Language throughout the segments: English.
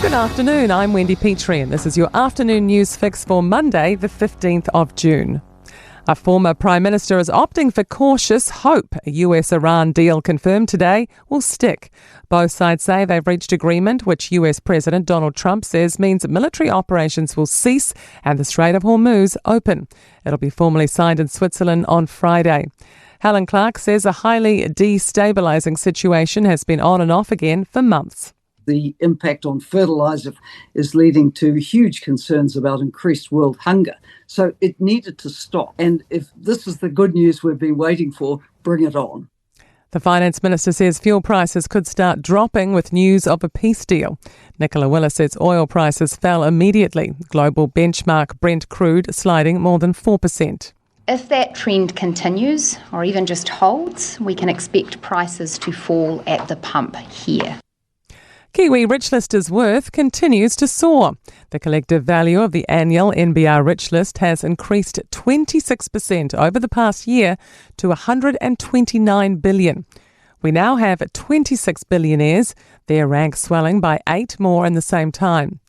Good afternoon, I'm Wendy Petrie and this is your afternoon news fix for Monday, the 15th of June. A former Prime Minister is opting for cautious hope. A US-Iran deal confirmed today will stick. Both sides say they've reached agreement, which US President Donald Trump says means military operations will cease and the Strait of Hormuz open. It'll be formally signed in Switzerland on Friday. Helen Clark says a highly destabilising situation has been on and off again for months. The impact on fertiliser is leading to huge concerns about increased world hunger. So it needed to stop. And if this is the good news we've been waiting for, bring it on. The Finance Minister says fuel prices could start dropping with news of a peace deal. Nicola Willis says oil prices fell immediately. Global benchmark Brent crude sliding more than 4%. If that trend continues or even just holds, we can expect prices to fall at the pump here. Kiwi Rich Listers' worth continues to soar. The collective value of the annual NBR Rich List has increased 26% over the past year to $129 billion. We now have 26 billionaires, their rank swelling by 8 more in the same time.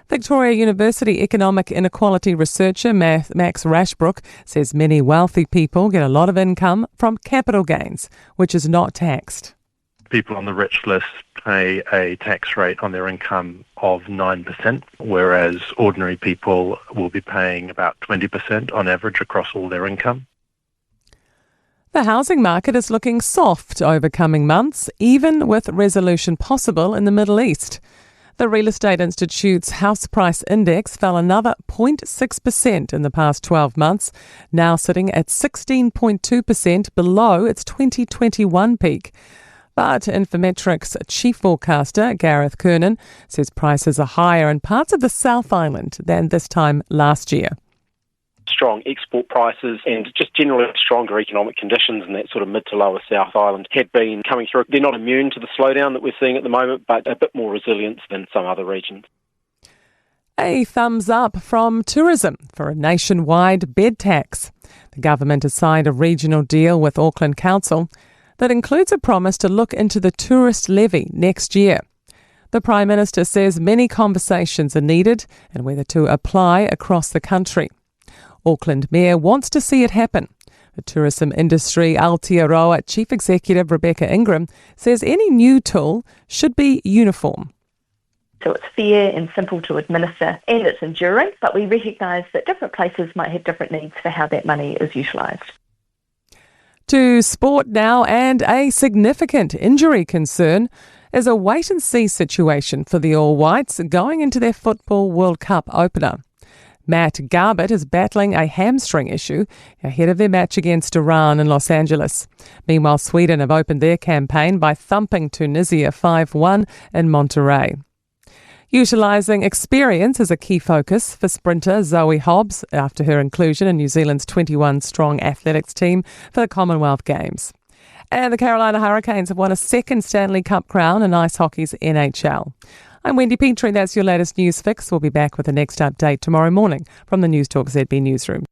Victoria University economic inequality researcher Max Rashbrook says many wealthy people get a lot of income from capital gains, which is not taxed. People on the rich list pay a tax rate on their income of 9%, whereas ordinary people will be paying about 20% on average across all their income. The housing market is looking soft over coming months, even with resolution possible in the Middle East. The Real Estate Institute's house price index fell another 0.6% in the past 12 months, now sitting at 16.2% below its 2021 peak. But Infometrics chief forecaster Gareth Kernan says prices are higher in parts of the South Island than this time last year. Strong export prices and just generally stronger economic conditions in that sort of mid to lower South Island have been coming through. They're not immune to the slowdown that we're seeing at the moment, but a bit more resilience than some other regions. A thumbs up from tourism for a nationwide bed tax. The government has signed a regional deal with Auckland Council that includes a promise to look into the tourist levy next year. The Prime Minister says many conversations are needed and whether to apply across the country. Auckland Mayor wants to see it happen. The tourism industry Aotearoa Chief Executive Rebecca Ingram says any new tool should be uniform. So it's fair and simple to administer and it's enduring, but we recognise that different places might have different needs for how that money is utilised. To sport now, and a significant injury concern is a wait-and-see situation for the All Whites going into their Football World Cup opener. Matt Garbett is battling a hamstring issue ahead of their match against Iran in Los Angeles. Meanwhile, Sweden have opened their campaign by thumping Tunisia 5-1 in Monterrey. Utilising experience is a key focus for sprinter Zoe Hobbs after her inclusion in New Zealand's 21-strong athletics team for the Commonwealth Games. And the Carolina Hurricanes have won a second Stanley Cup crown in ice hockey's NHL. I'm Wendy Petrie, that's your latest news fix. We'll be back with the next update tomorrow morning from the Newstalk ZB newsroom.